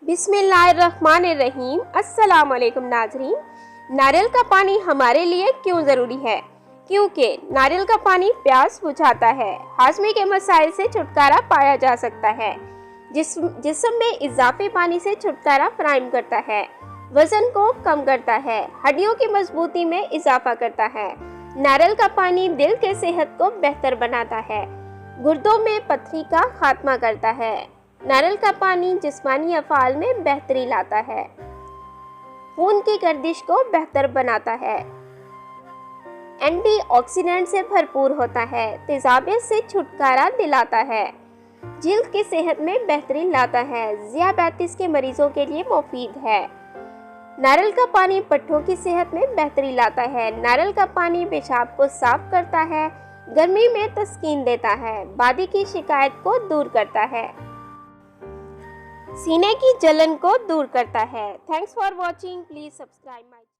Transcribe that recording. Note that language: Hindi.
बिस्मिल्लाहिर्रहमानिर्रहीम। अस्सलाम वालेकुम नाज़रीन। नारियल का पानी हमारे लिए क्यों ज़रूरी है? क्योंकि नारियल का पानी प्यास बुझाता है, हाजमे के मसाइल से छुटकारा पाया जा सकता है, जिस्म में इजाफी पानी से छुटकारा फराहम करता है, वजन को कम करता है, हड्डियों की मजबूती में इजाफा करता है। नारियल का पानी दिल के सेहत को बेहतर बनाता है, गुर्दों में पथरी का खात्मा करता है। नारियल का पानी जिस्मानी अफ़आल में बेहतरी लाता है, खून की गर्दिश को बेहतर बनाता है, एंटीऑक्सीडेंट से भरपूर होता है, तेजाबियत से छुटकारा दिलाता है, जिल्द की सेहत में बेहतरी लाता है, ज़ियाबतीस के मरीजों के लिए मुफीद है। नारियल का पानी पट्ठों की सेहत में बेहतरी लाता है। नारियल का पानी पेशाब को साफ करता है, गर्मी में तस्कीन देता है, बादी की शिकायत को दूर करता है, सीने की जलन को दूर करता है। Thanks for watching. Please subscribe my